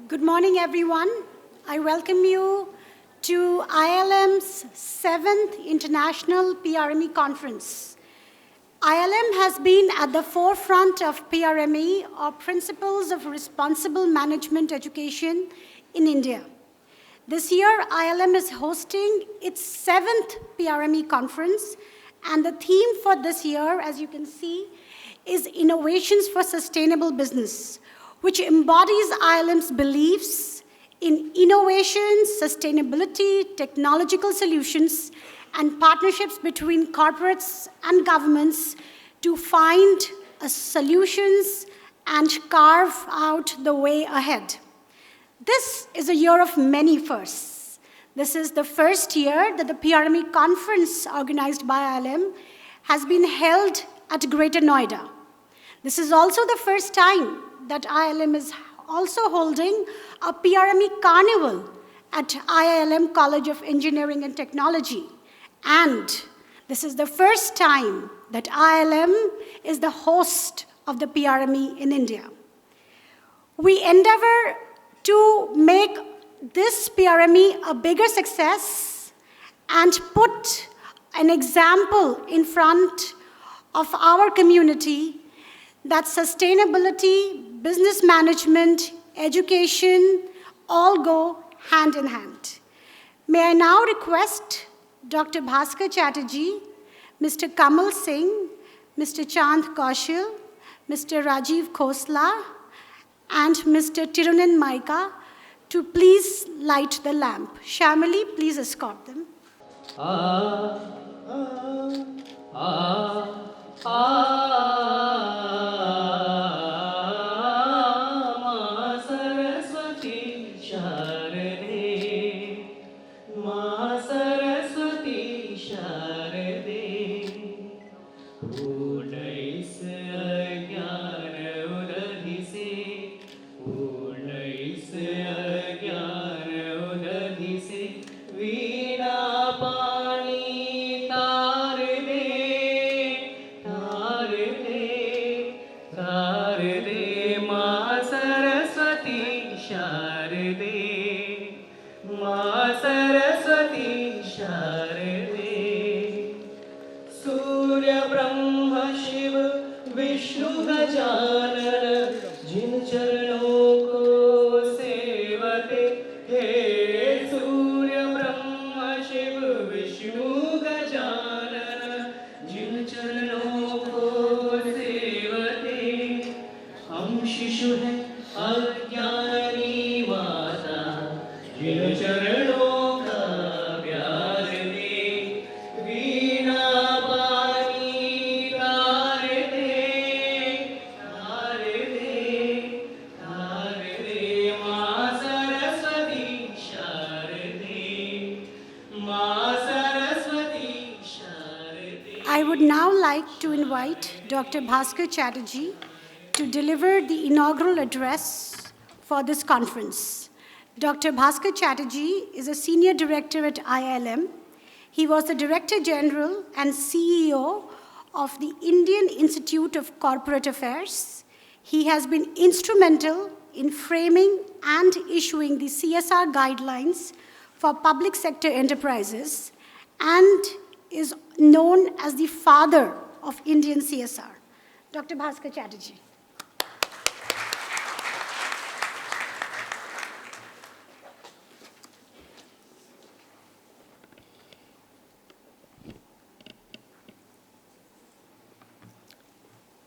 Good morning, everyone. I welcome you to ILM's 7th International PRME Conference. ILM has been at the forefront of PRME, or Principles of Responsible Management Education, in India. This year, ILM is hosting its 7th PRME conference, and the theme for this year, as you can see, is Innovations for Sustainable Business, which embodies ILM's beliefs in innovation, sustainability, technological solutions, and partnerships between corporates and governments to find solutions and carve out the way ahead. This is a year of many firsts. This is the first year that the PRME conference organized by ILM has been held at Greater Noida. This is also the first time that ILM is also holding a PRME Carnival at IILM College of Engineering and Technology. And this is the first time that ILM is the host of the PRME in India. We endeavor to make this PRME a bigger success and put an example in front of our community that sustainability, business management, education, all go hand in hand. May I now request Dr. Bhaskar Chatterjee, Mr. Kamal Singh, Mr. Chand Kaushal, Mr. Rajiv Khosla, and Mr. Tirunen Maika to please light the lamp. Shamali, please escort them. I would now like to invite Dr. Bhaskar Chatterjee to deliver the inaugural address for this conference. Dr. Bhaskar Chatterjee is a senior director at IILM. He was the Director General and CEO of the Indian Institute of Corporate Affairs. He has been instrumental in framing and issuing the CSR guidelines for public sector enterprises and is known as the father of Indian CSR. Dr. Bhaskar Chatterjee.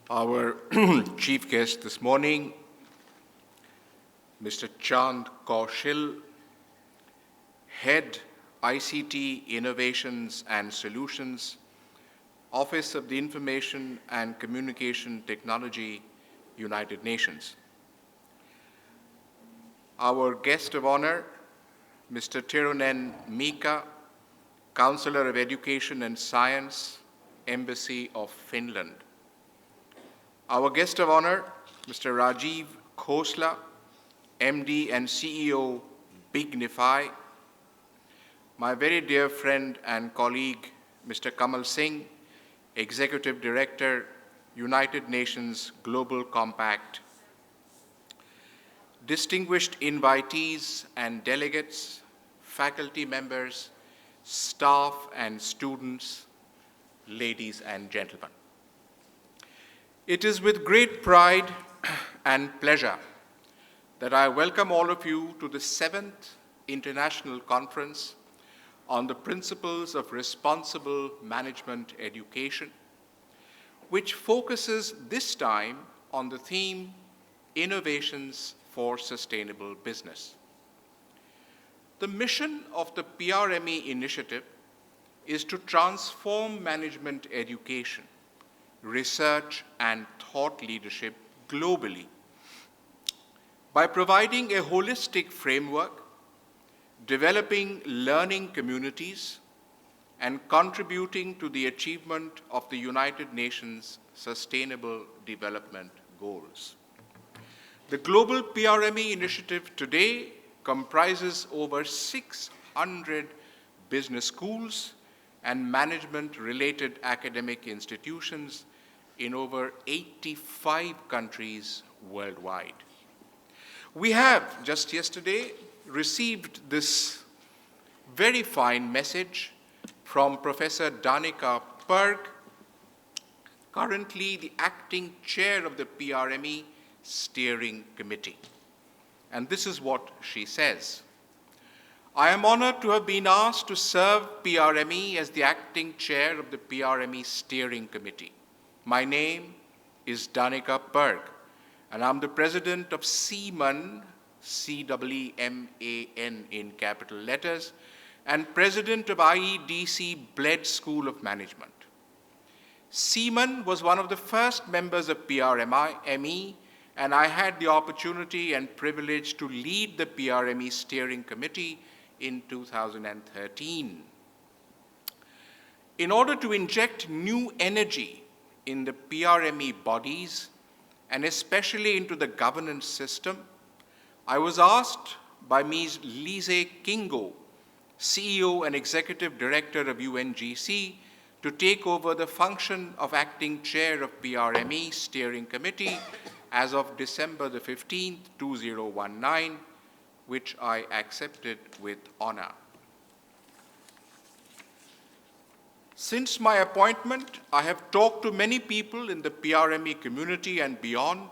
Our chief guest this morning, Mr. Chand Kaushal, Head ICT Innovations and Solutions, Office of the Information and Communication Technology, United Nations. Our guest of honor, Mr. Tirunen Maika, Counselor of Education and Science, Embassy of Finland. Our guest of honor, Mr. Rajiv Khosla, MD and CEO, Bignify. My very dear friend and colleague, Mr. Kamal Singh, Executive Director, United Nations Global Compact. distinguished invitees and delegates, faculty members, staff and students, ladies and gentlemen. It is with great pride and pleasure that I welcome all of you to the 7th International Conference on the Principles of Responsible Management Education, which focuses this time on the theme Innovations for Sustainable Business. The mission of the PRME initiative is to transform management education, research, and thought leadership globally by providing a holistic framework, developing learning communities, and contributing to the achievement of the United Nations Sustainable Development Goals. The Global PRME initiative today comprises over 600 business schools and management-related academic institutions in over 85 countries worldwide. We have, just yesterday, received this very fine message from Professor Danica Perg, currently the acting chair of the PRME Steering Committee. And this is what she says. I am honored to have been asked to serve PRME as the acting chair of the PRME Steering Committee. My name is Danica Perg, and I'm the president of CEMAN, C-E-E-M-A-N in capital letters, and president of IEDC Bled School of Management. CEMAN was one of the first members of PRME, and I had the opportunity and privilege to lead the PRME Steering Committee in 2013. In order to inject new energy in the PRME bodies, and especially into the governance system, I was asked by Ms. Lise Kingo, CEO and Executive Director of UNGC, to take over the function of acting chair of PRME Steering Committee as of December the 15th, 2019, which I accepted with honor. Since my appointment, I have talked to many people in the PRME community and beyond,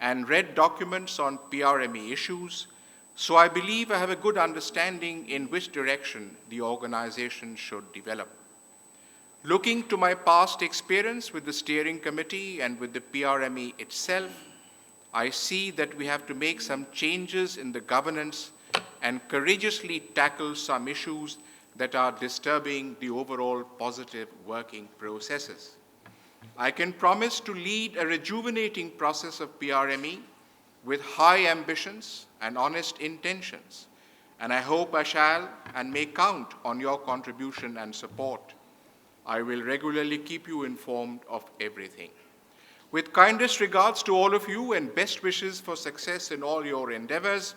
and read documents on PRME issues, so I believe I have a good understanding in which direction the organization should develop. Looking to my past experience with the steering committee and with the PRME itself, I see that we have to make some changes in the governance and courageously tackle some issues that are disturbing the overall positive working processes. I can promise to lead a rejuvenating process of PRME with high ambitions and honest intentions, and I hope I shall and may count on your contribution and support. I will regularly keep you informed of everything. With kindest regards to all of you and best wishes for success in all your endeavors,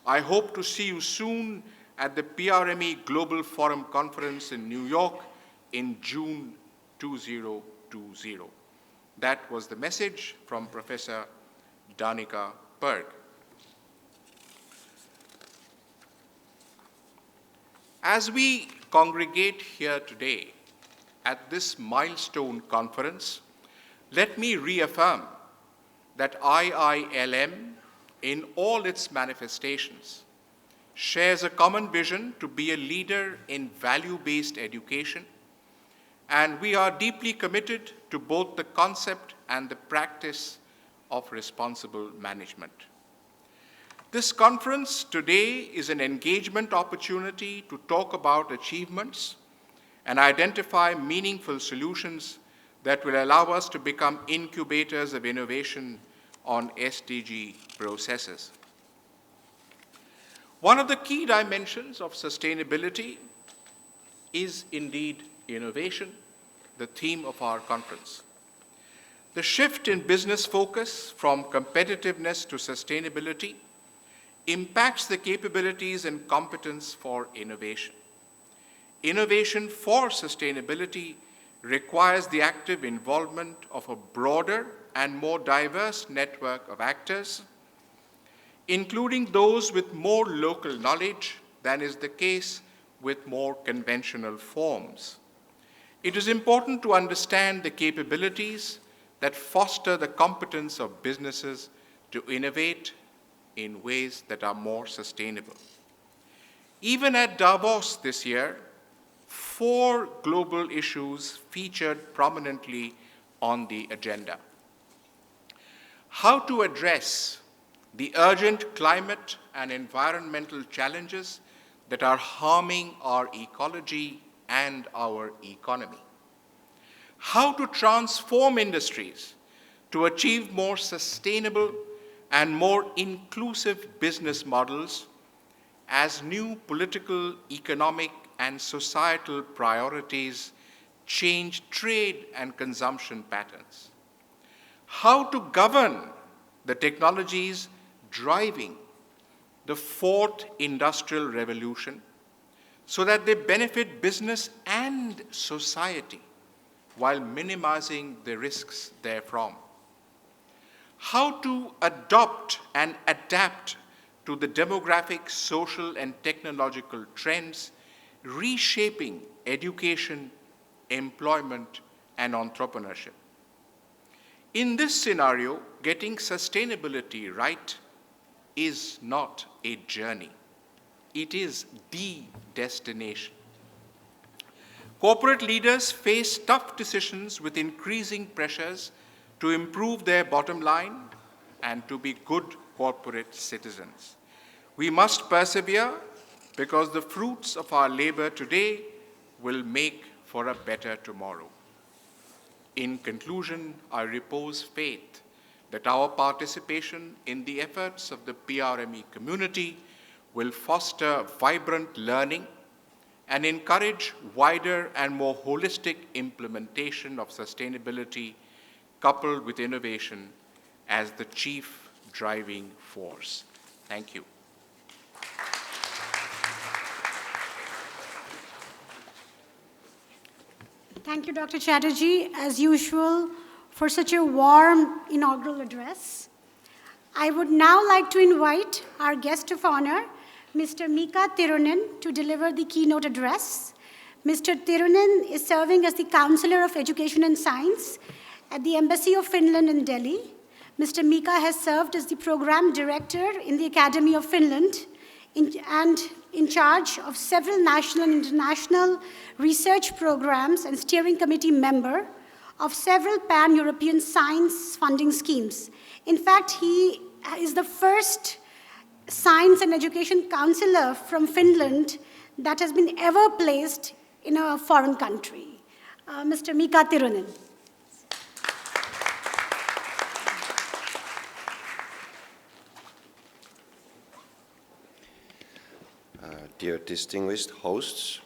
I hope to see you soon at the PRME Global Forum Conference in New York in June 2020. That was the message from Professor Danica Perg. As we congregate here today at this milestone conference, let me reaffirm that IILM, in all its manifestations, shares a common vision to be a leader in value-based education, and we are deeply committed to both the concept and the practice of responsible management. This conference today is an engagement opportunity to talk about achievements and identify meaningful solutions that will allow us to become incubators of innovation on SDG processes. One of the key dimensions of sustainability is indeed innovation, the theme of our conference. The shift in business focus from competitiveness to sustainability impacts the capabilities and competence for innovation. Innovation for sustainability requires the active involvement of a broader and more diverse network of actors. including those with more local knowledge than is the case with more conventional forms. It is important to understand the capabilities that foster the competence of businesses to innovate in ways that are more sustainable. Even at Davos this year, 4 global issues featured prominently on the agenda. How to address the urgent climate and environmental challenges that are harming our ecology and our economy. How to transform industries to achieve more sustainable and more inclusive business models as new political, economic, and societal priorities change trade and consumption patterns. How to govern the technologies driving the 4th industrial revolution so that they benefit business and society while minimizing the risks therefrom. How to adopt and adapt to the demographic, social, and technological trends reshaping education, employment, and entrepreneurship. In this scenario, getting sustainability right is not a journey. It is the destination. Corporate leaders face tough decisions with increasing pressures to improve their bottom line and to be good corporate citizens. We must persevere because the fruits of our labor today will make for a better tomorrow. In conclusion, I repose faith that our participation in the efforts of the PRME community will foster vibrant learning and encourage wider and more holistic implementation of sustainability coupled with innovation as the chief driving force. Thank you. Thank you, Dr. Chatterjee, as usual, for such a warm inaugural address. I would now like to invite our guest of honor, Mr. Mika Tirunen, to deliver the keynote address. Mr. Tirunen is serving as the Counselor of Education and Science at the Embassy of Finland in Delhi. Mr. Mika has served as the Program Director in the Academy of Finland and in charge of several national and international research programs and steering committee member of several pan-European science funding schemes. In fact, he is the first science and education counselor from Finland that has been ever placed in a foreign country. Mr. Mika Tirunen. Dear distinguished hosts,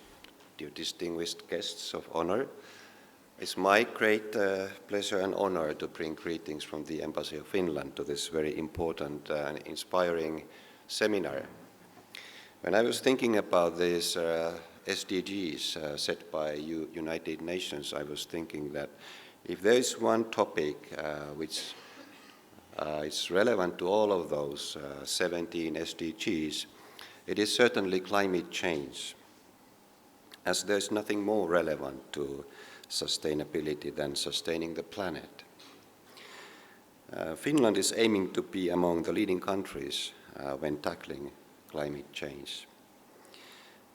dear distinguished guests of honor, it's my great pleasure and honor to bring greetings from the Embassy of Finland to this very important and inspiring seminar. When I was thinking about these SDGs set by United Nations, I was thinking that if there is one topic which is relevant to all of those 17 SDGs, it is certainly climate change, as there's nothing more relevant to sustainability than sustaining the planet. Finland is aiming to be among the leading countries when tackling climate change.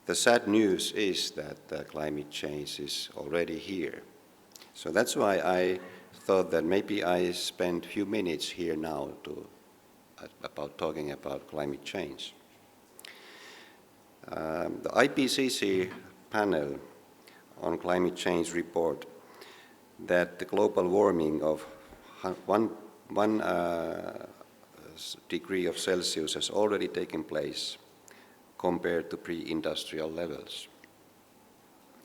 The sad news is that climate change is already here. So that's why I thought that maybe I spend a few minutes here now about talking about climate change. The IPCC panel on climate change report that the global warming of 1 degree of Celsius has already taken place compared to pre-industrial levels.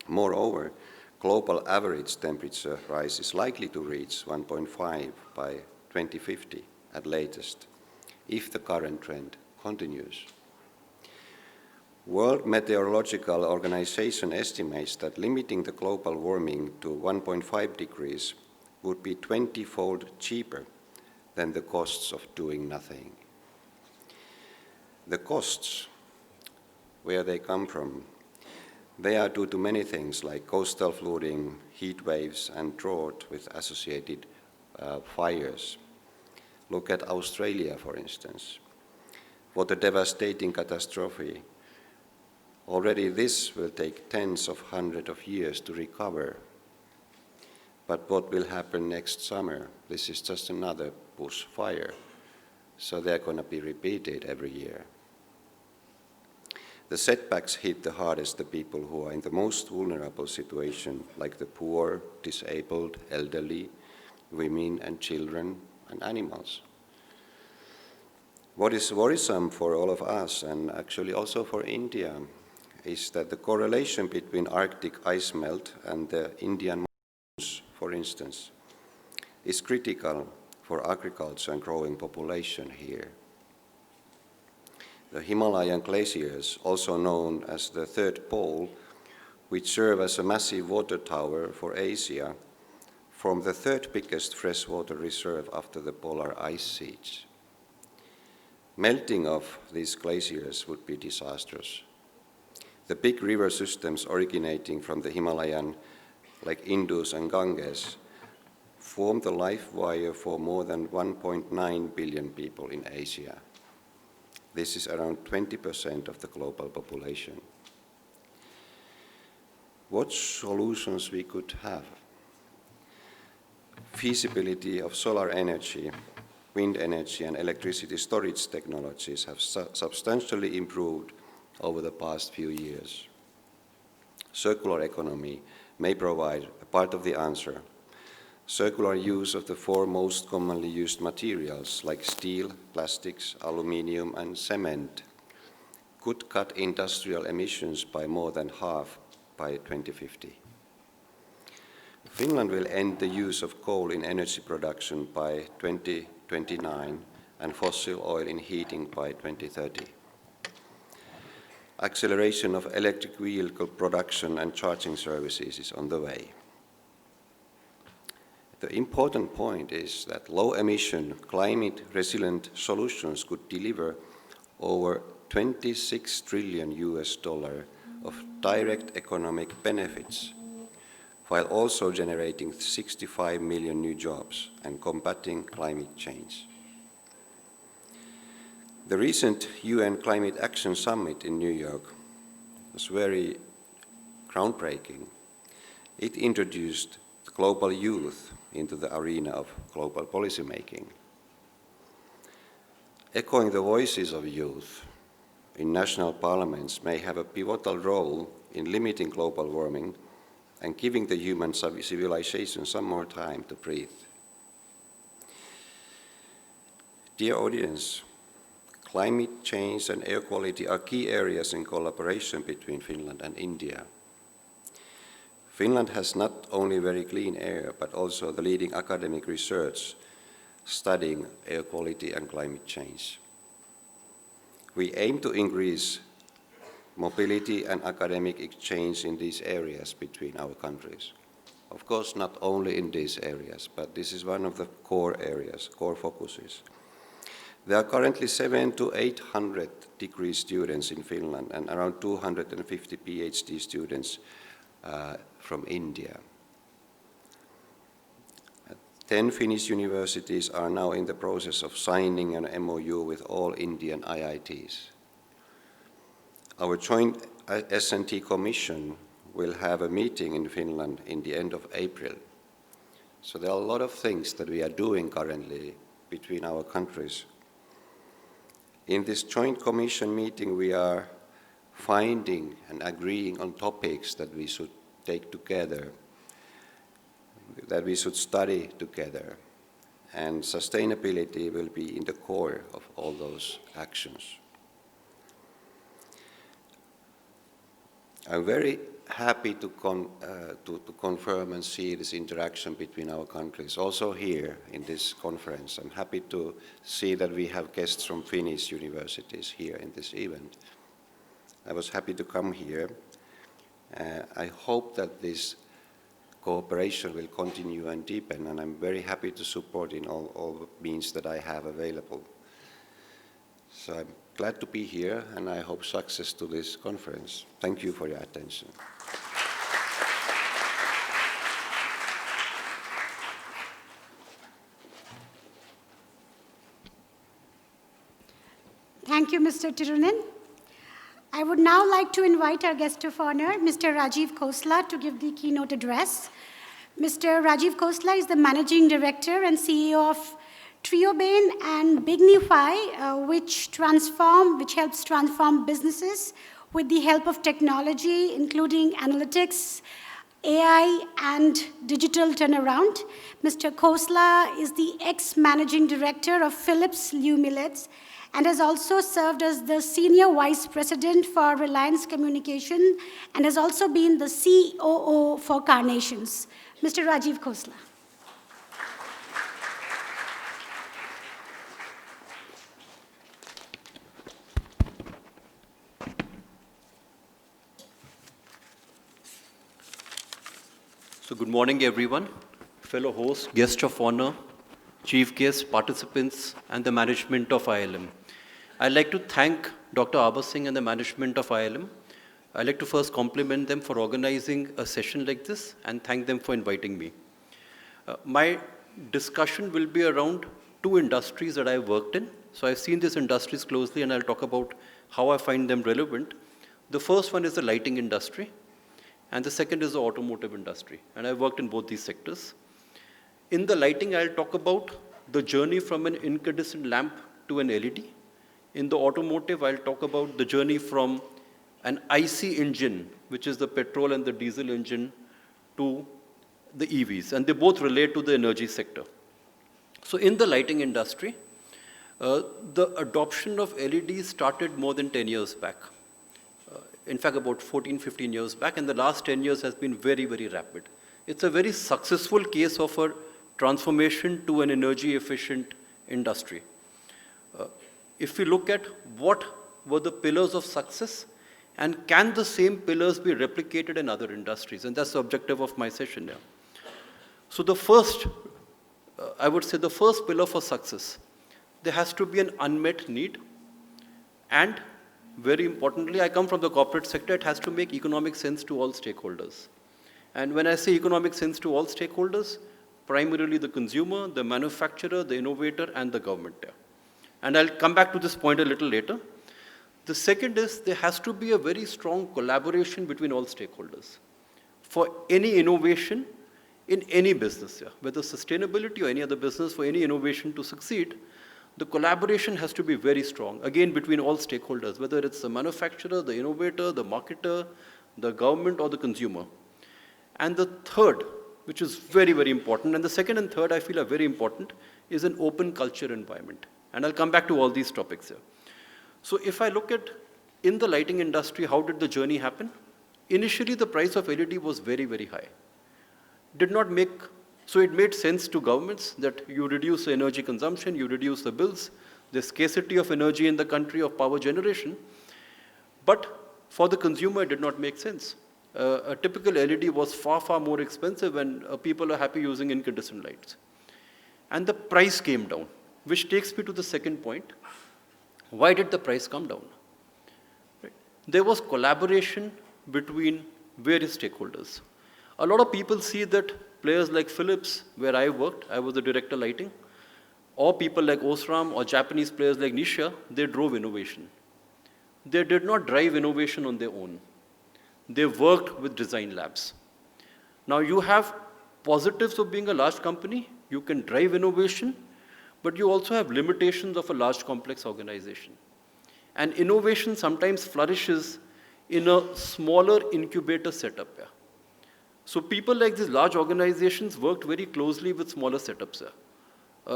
Moreover, global average temperature rise is likely to reach 1.5 by 2050 at latest, if the current trend continues. World Meteorological Organization estimates that limiting the global warming to 1.5 degrees would be 20-fold cheaper than the costs of doing nothing. The costs, where they come from, they are due to many things like coastal flooding, heat waves, and drought with associated fires. Look at Australia, for instance. What a devastating catastrophe. Already this will take tens of hundreds of years to recover. But what will happen next summer? This is just another bushfire. So they're going to be repeated every year. The setbacks hit the hardest the people who are in the most vulnerable situation, like the poor, disabled, elderly, women and children, and animals. What is worrisome for all of us, and actually also for India, is that the correlation between Arctic ice melt and the Indian monsoons, for instance, is critical for agriculture and growing population here. The Himalayan glaciers, also known as the Third Pole, which serve as a massive water tower for Asia, form the third biggest freshwater reserve after the polar ice sheets. Melting of these glaciers would be disastrous. The big river systems originating from the Himalayan, like Indus and Ganges, form the life wire for more than 1.9 billion people in Asia. This is around 20% of the global population. What solutions we could have? Feasibility of solar energy, wind energy, and electricity storage technologies have substantially improved over the past few years. Circular economy may provide a part of the answer. Circular use of the four most commonly used materials like steel, plastics, aluminium, and cement could cut industrial emissions by more than half by 2050. Finland will end the use of coal in energy production by 2029 and fossil oil in heating by 2030. Acceleration of electric vehicle production and charging services is on the way. The important point is that low-emission, climate-resilient solutions could deliver over $26 trillion of direct economic benefits, while also generating 65 million new jobs and combating climate change. The recent UN Climate Action Summit in New York was very groundbreaking. It introduced the global youth into the arena of global policymaking. Echoing the voices of youth in national parliaments may have a pivotal role in limiting global warming and giving the human civilization some more time to breathe. Dear audience, climate change and air quality are key areas in collaboration between Finland and India. Finland has not only very clean air, but also the leading academic research studying air quality and climate change. We aim to increase mobility and academic exchange in these areas between our countries. Of course, not only in these areas, but this is one of the core areas, core focuses. There are currently 700 to 800 degree students in Finland and around 250 PhD students from India. 10 Finnish universities are now in the process of signing an MOU with all Indian IITs. Our joint S&T Commission will have a meeting in Finland in the end of April. So there are a lot of things that we are doing currently between our countries. In this joint commission meeting, we are finding and agreeing on topics that we should take together, that we should study together, and sustainability will be in the core of all those actions. I'm very happy to confirm and see this interaction between our countries, also here in this conference. I'm happy to see that we have guests from Finnish universities here in this event. I was happy to come here. I hope that this cooperation will continue and deepen, and I'm very happy to support in all means that I have available. So I'm glad to be here, and I hope success to this conference. Thank you for your attention. Thank you, Mr. Tirunen. I would now like to invite our guest of honor, Mr. Rajiv Khosla, to give the keynote address. Mr. Rajiv Khosla is the Managing Director and CEO of Triobane and Bignify, which helps transform businesses with the help of technology, including analytics, AI, and digital turnaround. Mr. Khosla is the ex-managing director of Philips Lumileds and has also served as the senior vice president for Reliance Communication and has also been the COO for Carnations. Mr. Rajiv Khosla. So good morning, everyone, fellow hosts, guests of honor, chief guests, participants, and the management of ILM. I'd like to thank Dr. Abha Singh and the management of ILM. I'd like to first compliment them for organizing a session like this and thank them for inviting me. My discussion will be around two industries that I've worked in. So I've seen these industries closely and I'll talk about how I find them relevant. The first one is the lighting industry and the second is the automotive industry. And I've worked in both these sectors. In the lighting, I'll talk about the journey from an incandescent lamp to an LED. In the automotive, I'll talk about the journey from an IC engine, which is the petrol and the diesel engine, to the EVs. And they both relate to the energy sector. So in the lighting industry, the adoption of LEDs started more than 10 years back. In fact, about 14, 15 years back, and the last 10 years has been very, very rapid. It's a very successful case of a transformation to an energy-efficient industry. If we look at what were the pillars of success, and can the same pillars be replicated in other industries? And that's the objective of my session here. So the first, I would say the first pillar for success, there has to be an unmet need, and very importantly, I come from the corporate sector, it has to make economic sense to all stakeholders. And when I say economic sense to all stakeholders, primarily the consumer, the manufacturer, the innovator, and the government. And I'll come back to this point a little later. The second is there has to be a very strong collaboration between all stakeholders. For any innovation in any business, whether sustainability or any other business, for any innovation to succeed, the collaboration has to be very strong, again, between all stakeholders, whether it's the manufacturer, the innovator, the marketer, the government, or the consumer. And the third, which is very, very important, and the second and third I feel are very important, is an open culture environment. And I'll come back to all these topics here. So if I look at, in the lighting industry, how did the journey happen? Initially, the price of LED was very, very high. So it made sense to governments that you reduce the energy consumption, you reduce the bills, the scarcity of energy in the country of power generation. But for the consumer, it did not make sense. A typical LED was far, far more expensive and people are happy using incandescent lights. And the price came down, which takes me to the second point. Why did the price come down? Right. There was collaboration between various stakeholders. A lot of people see that players like Philips, where I worked, I was the director lighting, or people like Osram or Japanese players like Nisha, they drove innovation. They did not drive innovation on their own. They worked with design labs. Now you have positives of being a large company. You can drive innovation, but you also have limitations of a large complex organization. And innovation sometimes flourishes in a smaller incubator setup. So people like these large organizations worked very closely with smaller setups.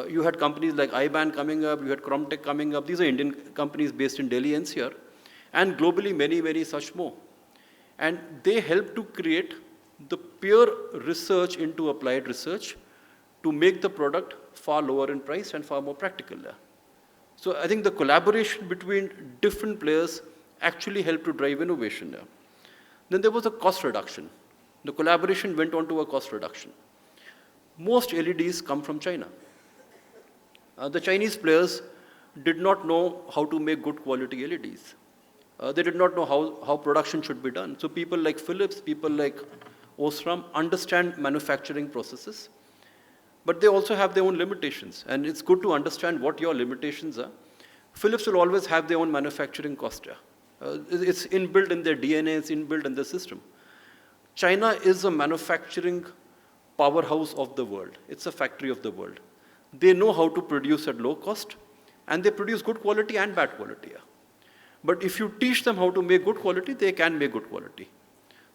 You had companies like IBAN coming up, you had Cromtech coming up. These are Indian companies based in Delhi NCR, and globally many, many such more. And they help to create the peer research into applied research to make the product far lower in price and far more practical. So I think the collaboration between different players actually helped to drive innovation. Then there was a cost reduction. The collaboration went on to a cost reduction. Most LEDs come from China. The Chinese players did not know how to make good quality LEDs. They did not know how production should be done. So people like Philips, people like Osram understand manufacturing processes, but they also have their own limitations. And it's good to understand what your limitations are. Philips will always have their own manufacturing cost. It's inbuilt in their DNA, it's inbuilt in the system. China is a manufacturing powerhouse of the world. It's a factory of the world. They know how to produce at low cost, and they produce good quality and bad quality. But if you teach them how to make good quality, they can make good quality.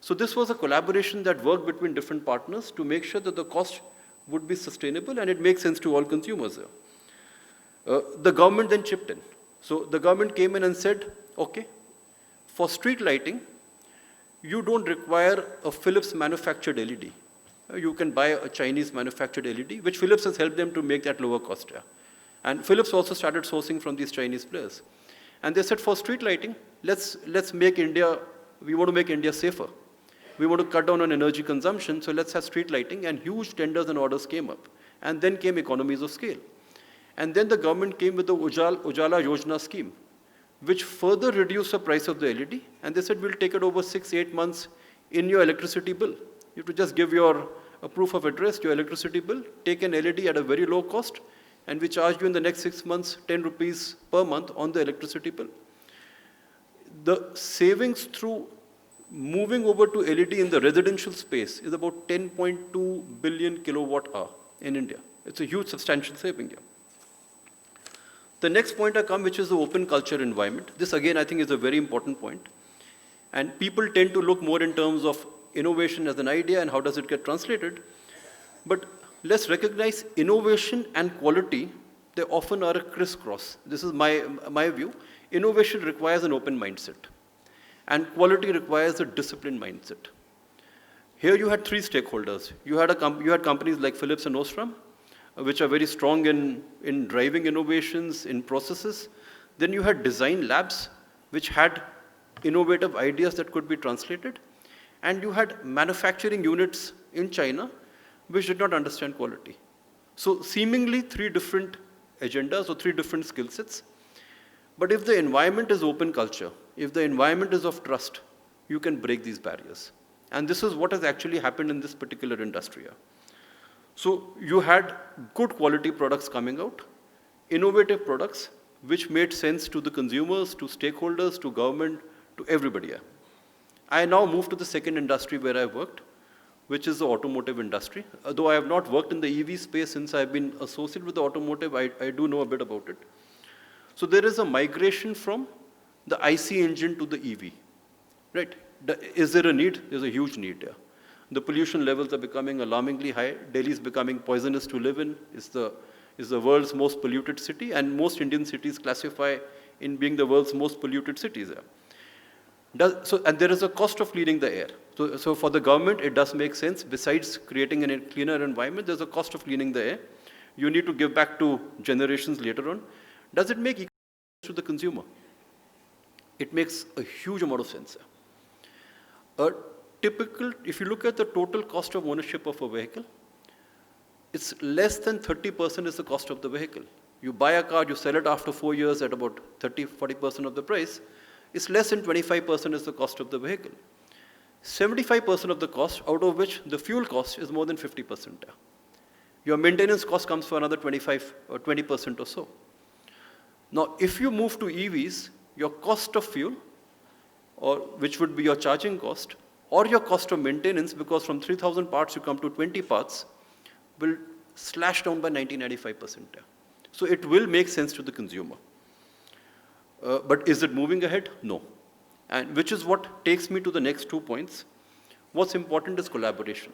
So this was a collaboration that worked between different partners to make sure that the cost would be sustainable and it makes sense to all consumers. The government then chipped in. So the government came in and said, okay, for street lighting, you don't require a Philips manufactured LED. You can buy a Chinese manufactured LED, which Philips has helped them to make that lower cost. And Philips also started sourcing from these Chinese players. And they said, for street lighting, let's make India, we want to make India safer. We want to cut down on energy consumption, so let's have street lighting, and huge tenders and orders came up. And then came economies of scale. And then the government came with the Ujala Yojana scheme, which further reduced the price of the LED, and they said, we'll take it over 6-8 months in your electricity bill. You have to just give your proof of address, your electricity bill, take an LED at a very low cost, and we charge you in the next 6 months 10 rupees per month on the electricity bill. The savings through moving over to LED in the residential space is about 10.2 billion kilowatt hour in India. It's a huge substantial saving here. The next point I come, which is the open culture environment. This again I think is a very important point. And people tend to look more in terms of innovation as an idea and how does it get translated. But let's recognize innovation and quality, they often are a crisscross. This is my view. Innovation requires an open mindset. And quality requires a disciplined mindset. Here you had three stakeholders. You had companies like Philips and Osram, which are very strong in driving innovations, in processes. Then you had design labs, which had innovative ideas that could be translated. And you had manufacturing units in China, which did not understand quality. So seemingly three different agendas or three different skill sets. But if the environment is open culture, if the environment is of trust, you can break these barriers. And this is what has actually happened in this particular industry. So you had good quality products coming out, innovative products, which made sense to the consumers, to stakeholders, to government, to everybody. I now move to the second industry where I worked, which is the automotive industry. Though I have not worked in the EV space since I've been associated with the automotive, I do know a bit about it. So there is a migration from the IC engine to the EV, right? Is there a need? There's a huge need here. The pollution levels are becoming alarmingly high. Delhi is becoming poisonous to live in. It's the world's most polluted city, and most Indian cities classify in being the world's most polluted cities. And there is a cost of cleaning the air. So for the government, it does make sense. Besides creating a cleaner environment, there's a cost of cleaning the air. You need to give back to generations later on. Does it make economic sense to the consumer? It makes a huge amount of sense. If you look at the total cost of ownership of a vehicle, it's less than 30% is the cost of the vehicle. You buy a car, you sell it after 4 years at about 30-40% of the price. It's less than 25% is the cost of the vehicle. 75% of the cost, out of which the fuel cost is more than 50%. Your maintenance cost comes for another 25 or 20% or so. Now, if you move to EVs, your cost of fuel, or which would be your charging cost, or your cost of maintenance, because from 3,000 parts you come to 20 parts, will slash down by 90-95%. So it will make sense to the consumer. But is it moving ahead? No. And which is what takes me to the next 2 points. What's important is collaboration.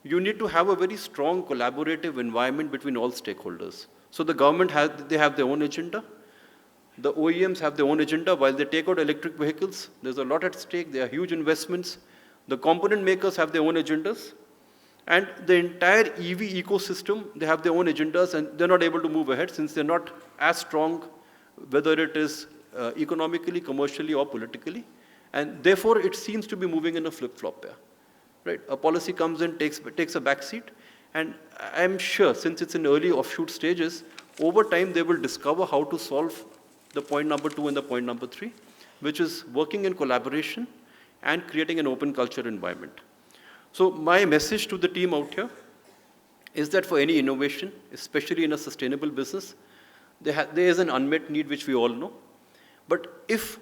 You need to have a very strong collaborative environment between all stakeholders. So the government they have their own agenda. The OEMs have their own agenda. While they take out electric vehicles, there's a lot at stake. There are huge investments. The component makers have their own agendas. And the entire EV ecosystem, they have their own agendas, and they're not able to move ahead since they're not as strong, whether it is economically, commercially, or politically. And therefore, it seems to be moving in a flip-flop there. Right? A policy comes in, takes a back seat, and I'm sure, since it's in early offshoot stages, Over time, they will discover how to solve the point number 2 and the point number 3, which is working in collaboration and creating an open culture environment. So my message to the team out here is that for any innovation, especially in a sustainable business, there is an unmet need which we all know. But if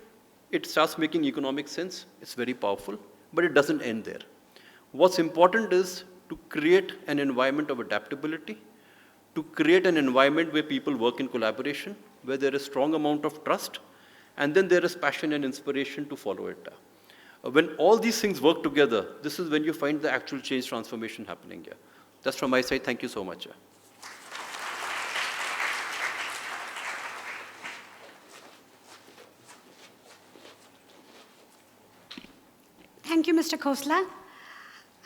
it starts making economic sense, it's very powerful, but it doesn't end there. What's important is to create an environment of adaptability, to create an environment where people work in collaboration, where there is strong amount of trust, and then there is passion and inspiration to follow it. When all these things work together, this is when you find the actual change transformation happening here. That's from my side. Thank you so much. Thank you, Mr. Khosla.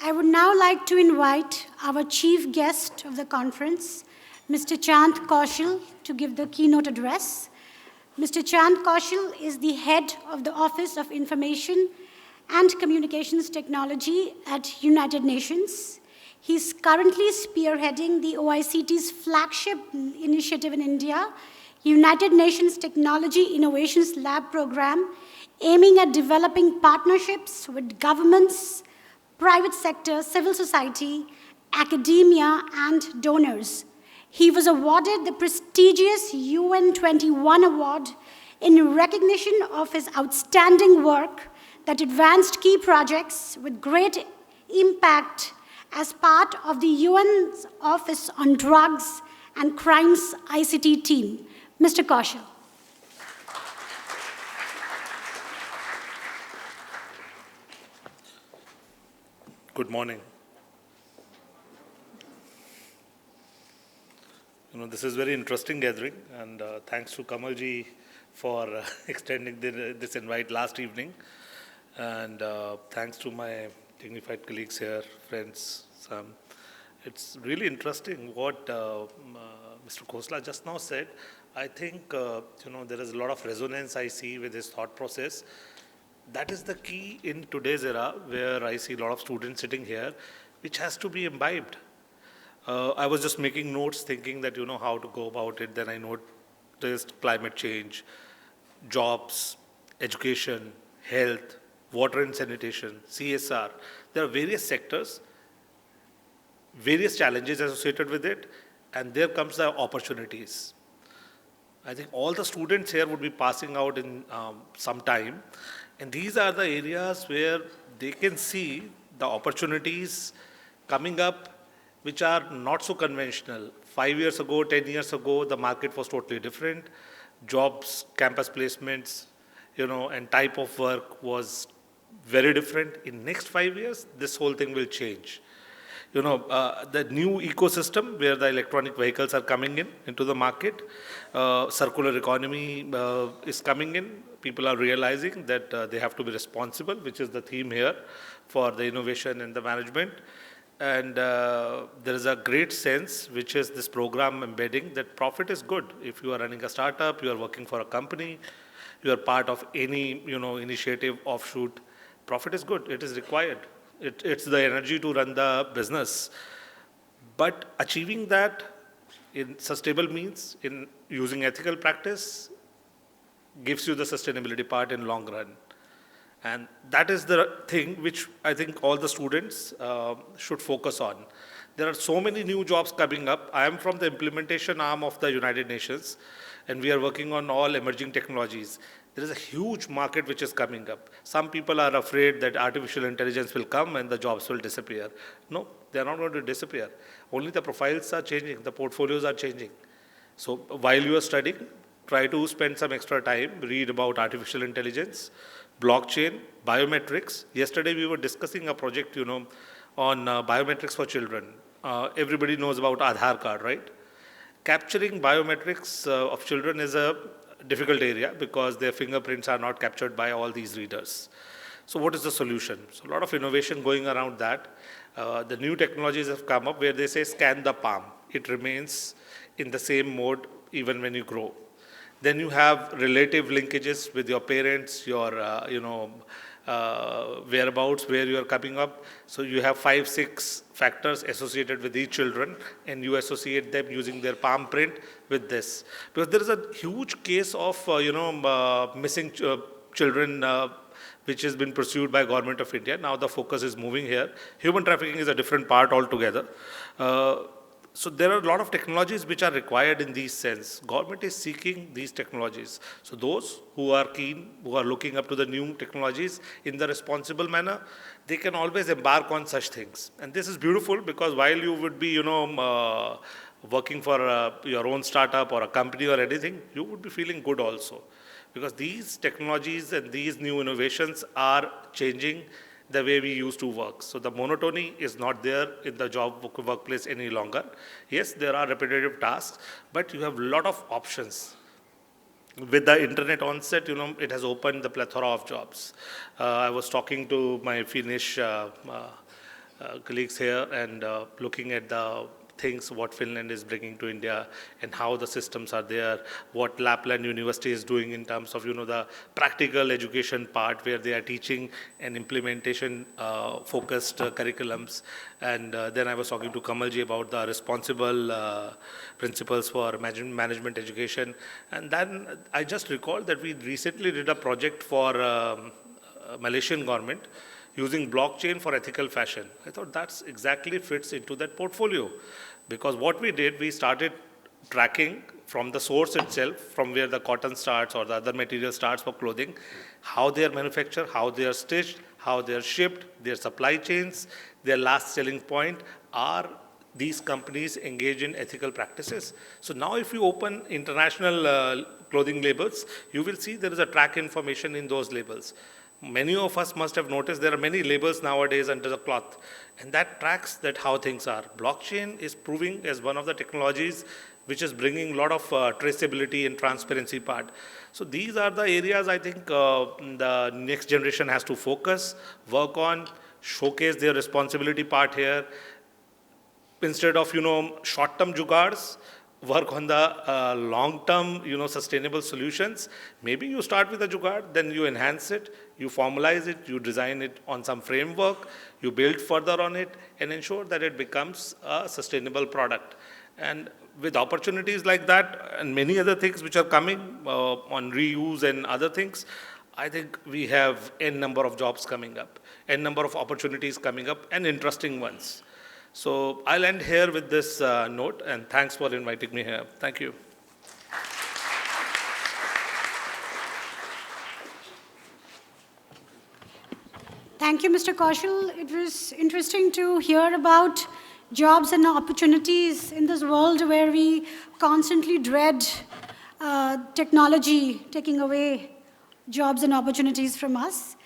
I would now like to invite our chief guest of the conference, Mr. Chand Kaushal, to give the keynote address. Mr. Chand Kaushal is the head of the Office of Information and Communications Technology at United Nations. He's currently spearheading the OICT's flagship initiative in India, United Nations Technology Innovations Lab program, aiming at developing partnerships with governments, private sector, civil society, academia, and donors. He was awarded the prestigious UN 21 award in recognition of his outstanding work that advanced key projects with great impact as part of the UN's Office on Drugs and Crimes ICT team. Mr. Kaushal. Good morning. This is very interesting gathering, and thanks to Kamalji for extending this invite last evening, and thanks to my dignified colleagues here, friends. It's really interesting what Mr. Khosla just now said. I think there is a lot of resonance I see with his thought process. That is the key in today's era, where I see a lot of students sitting here, which has to be imbibed. I was just making notes, thinking that how to go about it. Then I noticed climate change, jobs, education, health, water and sanitation, CSR. There are various sectors, various challenges associated with it, and there comes the opportunities. I think all the students here would be passing out in some time, and these are the areas where they can see the opportunities coming up, which are not so conventional. 5 years ago, 10 years ago, the market was totally different. Jobs, campus placements, and type of work was very different. In next 5 years, this whole thing will change. The new ecosystem where the electronic vehicles are coming into the market, circular economy is coming in. People are realizing that they have to be responsible, which is the theme here for the innovation and the management. And there is a great sense, which is this program embedding, that profit is good. If you are running a startup, you are working for a company, you are part of any initiative, offshoot, profit is good. It is required. It's the energy to run the business. But achieving that in sustainable means, in using ethical practice, gives you the sustainability part in long run. And that is the thing which I think all the students should focus on. There are so many new jobs coming up. I am from the implementation arm of the United Nations, and we are working on all emerging technologies. There is a huge market which is coming up. Some people are afraid that artificial intelligence will come and the jobs will disappear. No, they are not going to disappear. Only the profiles are changing, the portfolios are changing. So while you are studying, try to spend some extra time, read about artificial intelligence, blockchain, biometrics. Yesterday we were discussing a project, on biometrics for children. Everybody knows about Aadhaar card, right? Capturing biometrics of children is a difficult area because their fingerprints are not captured by all these readers. So what is the solution? So a lot of innovation going around that. The new technologies have come up where they say scan the palm. It remains in the same mode even when you grow. Then you have relative linkages with your parents, your whereabouts, where you are coming up. So you have 5, 6 factors associated with each children, and you associate them using their palm print with this. Because there is a huge case of, missing children which has been pursued by Government of India. Now the focus is moving here. Human trafficking is a different part altogether. So there are a lot of technologies which are required in these sense. Government is seeking these technologies. So those who are keen, who are looking up to the new technologies in the responsible manner, they can always embark on such things. And this is beautiful because while you would be, working for your own startup or a company or anything, you would be feeling good also. Because these technologies and these new innovations are changing the way we used to work. So the monotony is not there in the workplace any longer. Yes, there are repetitive tasks, but you have a lot of options. With the internet onset, it has opened the plethora of jobs. I was talking to my Finnish colleagues here and looking at the things what Finland is bringing to India and how the systems are there, what Lapland University is doing in terms of, the practical education part where they are teaching and implementation focused curriculums. And then I was talking to Kamalji about the responsible principles for management education. And then I just recalled that we recently did a project for Malaysian government using blockchain for ethical fashion. I thought that's exactly fits into that portfolio. Because what we did, we started tracking from the source itself, from where the cotton starts or the other material starts for clothing, how they are manufactured, how they are stitched, how they are shipped, their supply chains, their last selling point. Are these companies engaged in ethical practices? So now if you open international clothing labels, you will see there is a track information in those labels. Many of us must have noticed there are many labels nowadays under the cloth, and that tracks that how things are. Blockchain is proving as one of the technologies which is bringing a lot of traceability and transparency part. So these are the areas I think the next generation has to focus, work on, showcase their responsibility part here. Instead of, short-term jugaads, work on the long-term, sustainable solutions. Maybe you start with a jugaad, then you enhance it, you formalize it, you design it on some framework, you build further on it, and ensure that it becomes a sustainable product. And with opportunities like that and many other things which are coming on reuse and other things, I think we have n number of jobs coming up, n number of opportunities coming up, and interesting ones. So I'll end here with this note, and thanks for inviting me here. Thank you. Thank you, Mr. Kaushal. It was interesting to hear about jobs and opportunities in this world where we constantly dread technology taking away jobs and opportunities from us.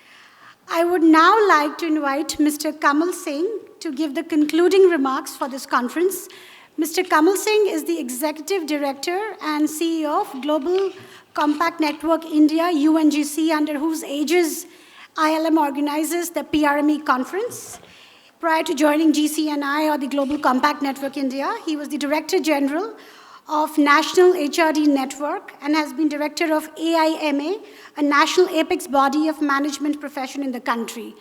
I would now like to invite Mr. Kamal Singh to give the concluding remarks for this conference. Mr. Kamal Singh is the Executive Director and CEO of Global Compact Network India, UNGC, under whose aegis ILM organizes the PRME conference. Prior to joining GCNI or the Global Compact Network India, he was the Director General of National HRD Network and has been Director of AIMA, a national apex body of management profession in the country.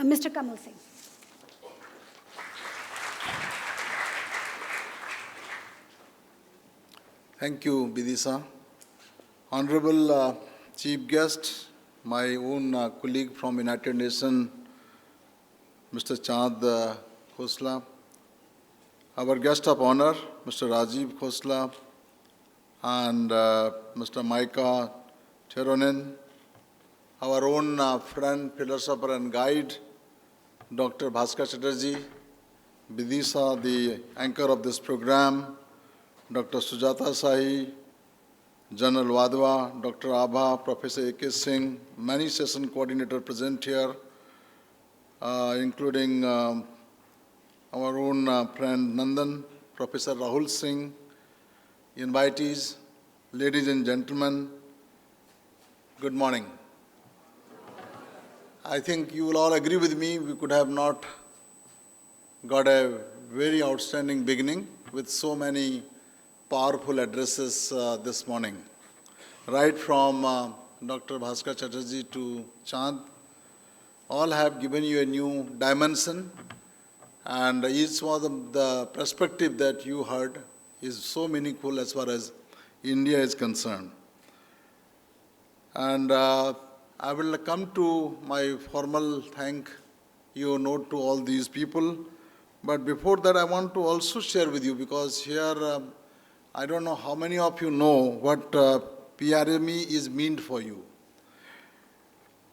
Mr. Kamal Singh. Thank you, Bidisa. Honorable Chief Guest, my own colleague from United Nations, Mr. Chand Khosla, our guest of honor, Mr. Rajiv Khosla, and Mr. Micah Tirunen, our own friend, philosopher and guide, Dr. Bhaskar Chatterjee, Bidisa, the anchor of this program, Dr. Sujata Sahi, General Wadhwa, Dr. Abha, Professor A.K. Singh, many session coordinators present here, including our own friend Nandan, Professor Rahul Singh, invitees, ladies and gentlemen, good morning. I think you will all agree with me, we could have not got a very outstanding beginning with so many powerful addresses this morning. Right from Dr. Bhaskar Chatterjee to Chand, all have given you a new dimension, and each one of the perspective that you heard is so meaningful as far as India is concerned. And I will come to my formal thank you note to all these people. But before that, I want to also share with you, because here, I don't know how many of you know what PRME is meant for you.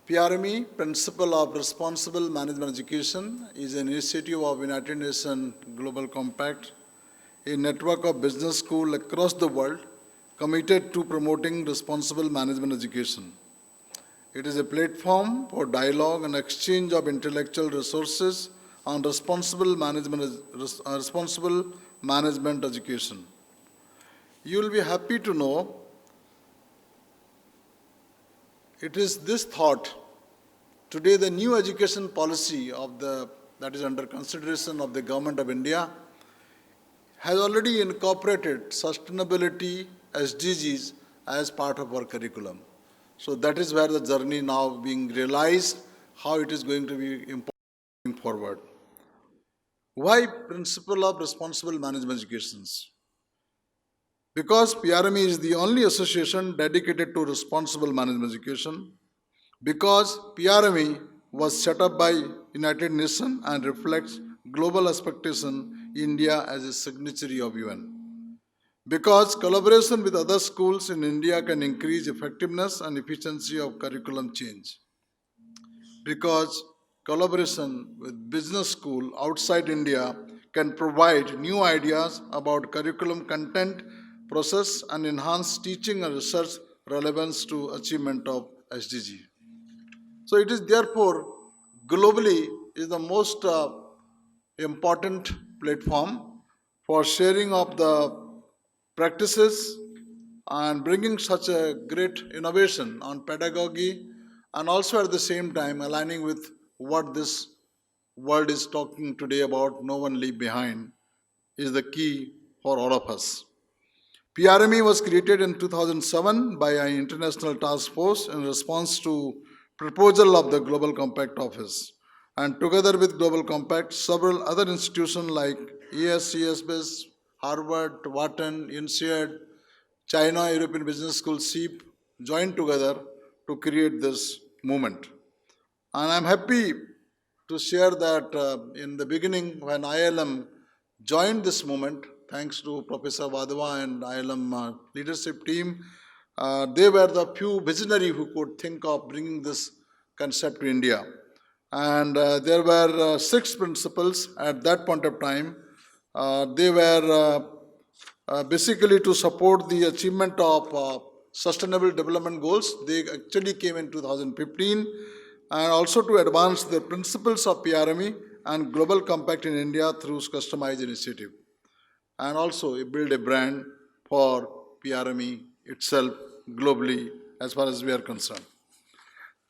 PRME, Principle of Responsible Management Education, is an initiative of United Nations Global Compact, a network of business schools across the world committed to promoting responsible management education. It is a platform for dialogue and exchange of intellectual resources on responsible management education. You will be happy to know it is this thought. Today, the new education policy that is under consideration of the Government of India has already incorporated sustainability SDGs as part of our curriculum. So that is where the journey now being realized, how it is going to be important going forward. Why Principle of Responsible Management Educations? Because PRME is the only association dedicated to responsible management education, because PRME was set up by United Nations and reflects global expectation, India as a signatory of UN. Because collaboration with other schools in India can increase effectiveness and efficiency of curriculum change. Because collaboration with business school outside India can provide new ideas about curriculum content, process, and enhance teaching and research relevance to achievement of SDG. So it is therefore globally is the most important platform for sharing of the practices and bringing such a great innovation on pedagogy, and also at the same time aligning with what this world is talking today about, no one leave behind, is the key for all of us. PRME was created in 2007 by an international task force in response to proposal of the Global Compact Office. And together with Global Compact, several other institutions like ESCSBIS, Harvard, Wharton, INSEAD, China European Business School, SEEP, joined together to create this movement. And I'm happy to share that in the beginning, when ILM joined this movement, thanks to Professor Wadhwa and ILM leadership team, they were the few visionaries who could think of bringing this concept to India. And there were 6 principles at that point of time. They were basically to support the achievement of Sustainable Development Goals. They actually came in 2015. And also to advance the principles of PRME and Global Compact in India through customized initiative. And also build a brand for PRME itself globally as far as we are concerned.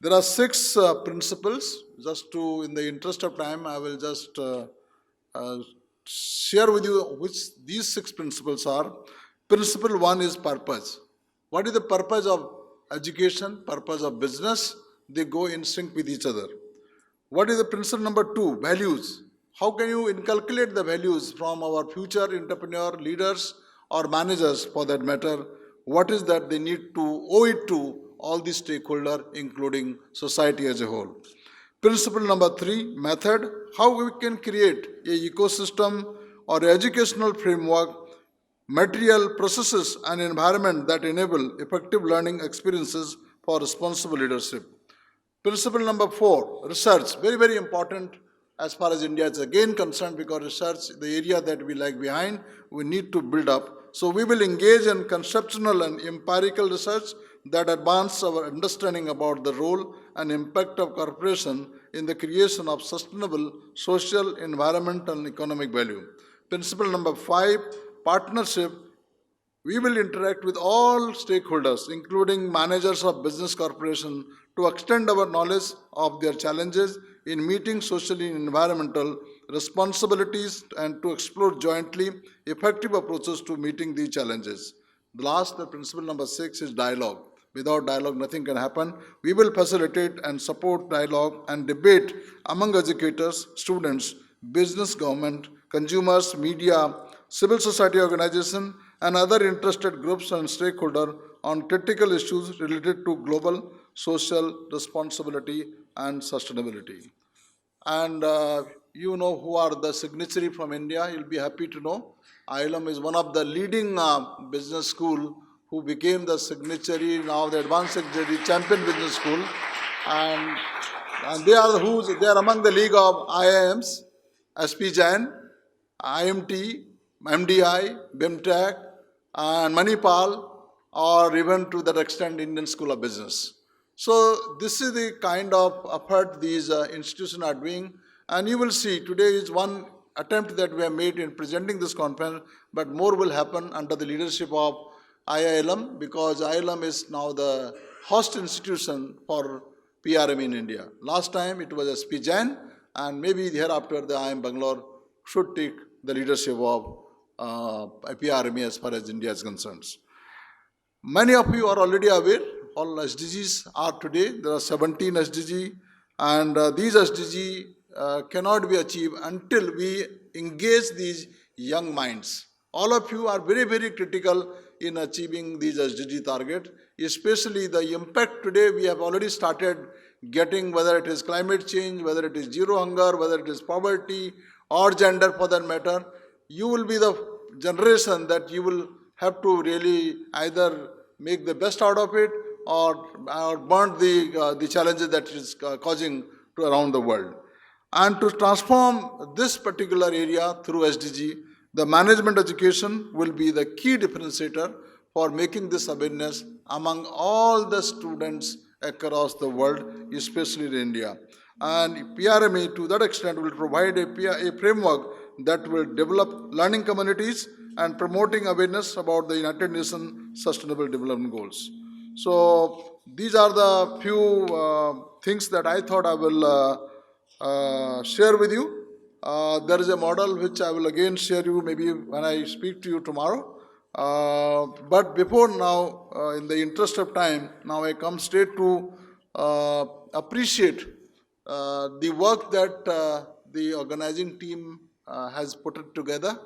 There are 6 principles. Just to, in the interest of time, I will just share with you which these 6 principles are. Principle 1 is purpose. What is the purpose of education, purpose of business? They go in sync with each other. What is the principle number 2? Values. How can you inculcate the values from our future entrepreneur, leaders, or managers for that matter? What is that they need to owe it to all the stakeholders, including society as a whole? Principle number 3, method. How we can create an ecosystem or educational framework, material, processes, and environment that enable effective learning experiences for responsible leadership. Principle number 4, research. Very, very important as far as India is again concerned, because research, the area that we lag behind, we need to build up. So we will engage in conceptual and empirical research that advance our understanding about the role and impact of corporation in the creation of sustainable social, environmental, and economic value. Principle number 5, partnership. We will interact with all stakeholders, including managers of business corporation, to extend our knowledge of their challenges in meeting socially and environmental responsibilities and to explore jointly effective approaches to meeting these challenges. The last, the principle number 6 is dialogue. Without dialogue, nothing can happen. We will facilitate and support dialogue and debate among educators, students, business, government, consumers, media, civil society organization, and other interested groups and stakeholders on critical issues related to global social responsibility and sustainability. And you know who are the signatory from India, you'll be happy to know. ILM is one of the leading business school who became the signatory, now the advanced signatory, champion business school. And they are they are among the league of IIMs, SP Jain, IMT, MDI, BIMTech, and Manipal, or even to that extent Indian School of Business. So this is the kind of effort these institutions are doing, and you will see today is one attempt that we have made in presenting this conference, but more will happen under the leadership of IILM, because IILM is now the host institution for PRM in India. Last time it was SP Jain, and maybe hereafter the IIM Bangalore should take the leadership of PRME as far as India is concerned. Many of you are already aware, all SDGs are today, there are 17 SDG, and these SDG cannot be achieved until we engage these young minds. All of you are very, very critical in achieving these SDG targets, especially the impact today we have already started getting, whether it is climate change, whether it is zero hunger, whether it is poverty, or gender for that matter. You will be the generation that you will have to really either make the best out of it or burn the challenges that it is causing to around the world. And to transform this particular area through SDG, the management education will be the key differentiator for making this awareness among all the students across the world, especially in India. And PRME, to that extent, will provide a framework that will develop learning communities and promoting awareness about the United Nations Sustainable Development Goals. So these are the few things that I thought I will share with you. There is a model which I will again share you maybe when I speak to you tomorrow. But before now, in the interest of time, now I come straight to appreciate the work that the organizing team has put it together.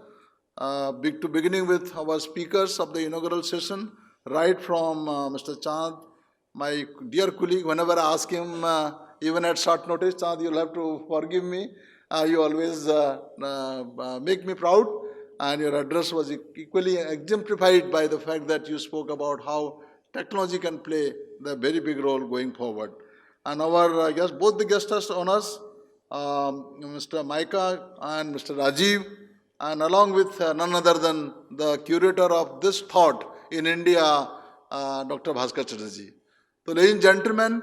Beginning with our speakers of the inaugural session, right from Mr. Chand, my dear colleague, whenever I ask him, even at short notice, Chand, you'll have to forgive me. You always make me proud, and your address was equally exemplified by the fact that you spoke about how technology can play the very big role going forward. And our guests, both the guest honors, Mr. Micah and Mr. Rajiv, and along with none other than the curator of this thought in India, Dr. Bhaskar Chatterjee. So ladies and gentlemen,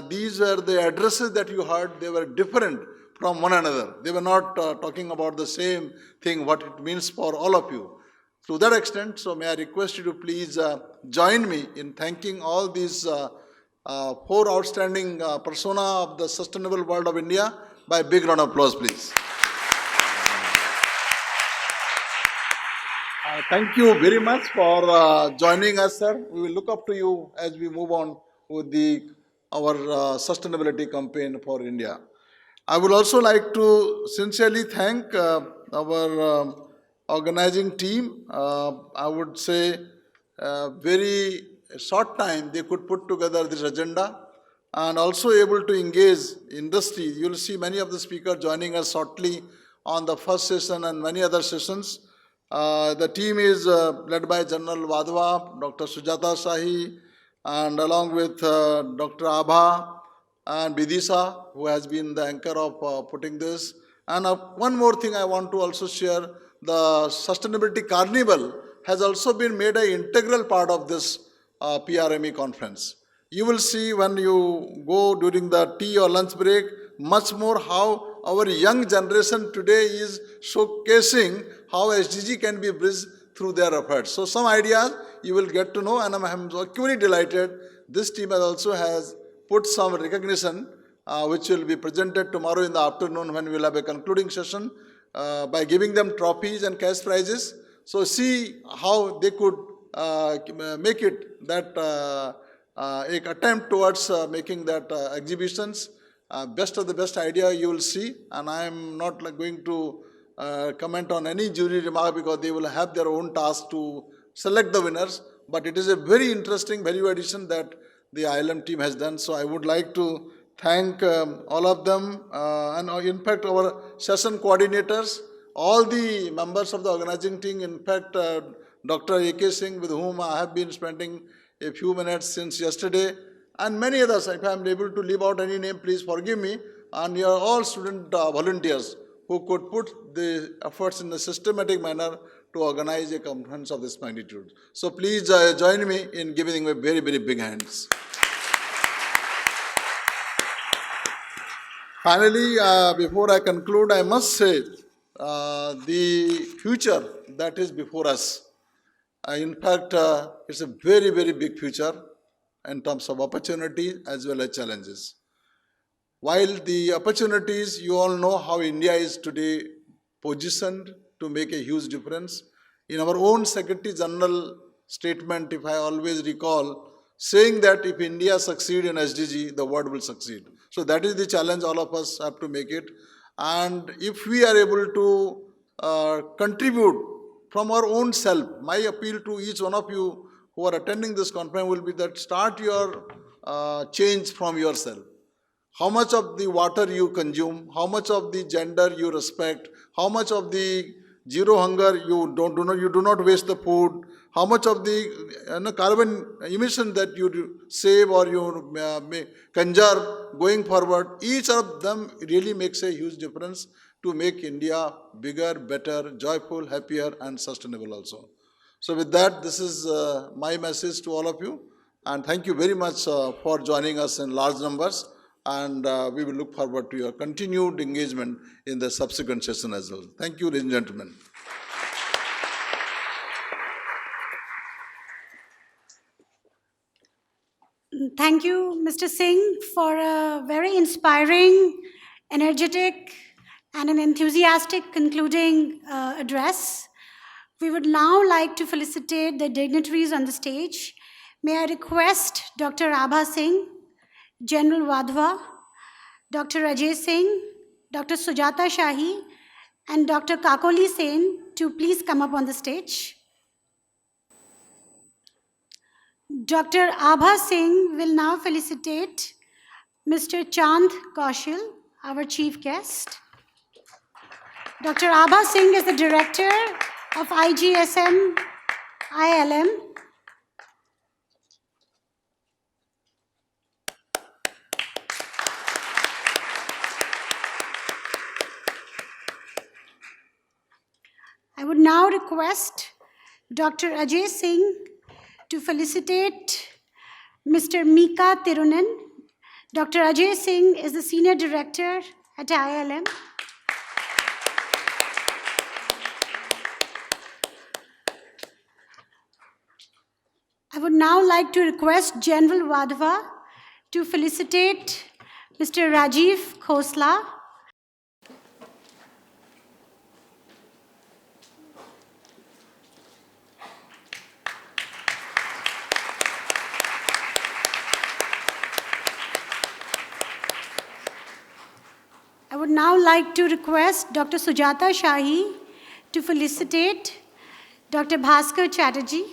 these were the addresses that you heard. They were different from one another. They were not talking about the same thing, what it means for all of you. To that extent, so may I request you to please join me in thanking all these four outstanding persona of the sustainable world of India by a big round of applause, please. Thank you very much for joining us, sir. We will look up to you as we move on with our sustainability campaign for India. I would also like to sincerely thank our organizing team. I would say very short time they could put together this agenda and also able to engage industry. You will see many of the speakers joining us shortly on the first session and many other sessions. The team is led by General Wadhwa, Dr. Sujata Shahi, and along with Dr. Abha and Bidisa, who has been the anchor of putting this. And one more thing I want to also share, the Sustainability Carnival has also been made an integral part of this PRME conference. You will see when you go during the tea or lunch break, much more how our young generation today is showcasing how SDG can be bridged through their efforts. So some ideas you will get to know, and I'm equally delighted. This team also has put some recognition which will be presented tomorrow in the afternoon when we will have a concluding session by giving them trophies and cash prizes. So see how they could make it that एक attempt towards making that exhibitions. Best of the best idea you will see, and I am not going to comment on any jury remark because they will have their own task to select the winners. But it is a very interesting value addition that the ILM team has done. So I would like to thank all of them, and in fact our session coordinators, all the members of the organizing team, in fact Dr. A.K. Singh, with whom I have been spending a few minutes since yesterday, and many others. If I am able to leave out any name, please forgive me. And you are all student volunteers who could put the efforts in a systematic manner to organize a conference of this magnitude. So please join me in giving them a very, very big hands. Finally, before I conclude, I must say the future that is before us. In fact, it's a very, very big future in terms of opportunity as well as challenges. While the opportunities, you all know how India is today positioned to make a huge difference. In our own Secretary General statement, if I always recall, saying that if India succeeds in SDG, the world will succeed. So that is the challenge all of us have to make it. And if we are able to contribute from our own self, my appeal to each one of you who are attending this conference will be that start your change from yourself. How much of the water you consume, how much of the gender you respect, how much of the zero hunger you do not waste the food, how much of the carbon emission that you save or you conserve going forward, each of them really makes a huge difference to make India bigger, better, joyful, happier and sustainable also. So with that, this is my message to all of you, and thank you very much for joining us in large numbers, and we will look forward to your continued engagement in the subsequent session as well. Thank you, ladies and gentlemen. Thank you, Mr. Singh, for a very inspiring, energetic, and an enthusiastic concluding address. We would now like to felicitate the dignitaries on the stage. May I request Dr. Abha Singh, General Wadhwa, Dr. Ajay Singh, Dr. Sujata Shahi, and Dr. Kakoli Sen to please come up on the stage. Dr. Abha Singh will now felicitate Mr. Chand Kaushal, our chief guest. Dr. Abha Singh is the director of IGSM ILM. I would now request Dr. Ajay Singh to felicitate Mr. Mika Tirunen. Dr. Ajay Singh is the Senior Director at ILM. I would now like to request General Wadhwa to felicitate Mr. Rajiv Khosla. I would now like to request Dr. Sujata Shahi to felicitate Dr. Bhaskar Chatterjee.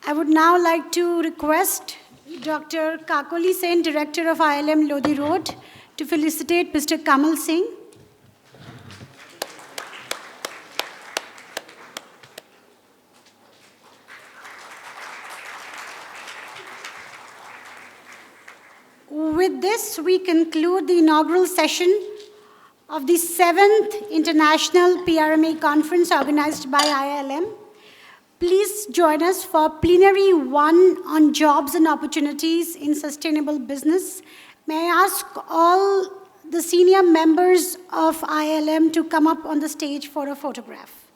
I would now like to request Dr. Kakoli Sen, Director of ILM Lodi Road, to felicitate Mr. Kamal Singh. With this, we conclude the inaugural session of the 7th International PRME Conference organized by ILM. Please join us for Plenary 1 on Jobs and Opportunities in Sustainable Business. May I ask all the senior members of ILM to come up on the stage for a photograph.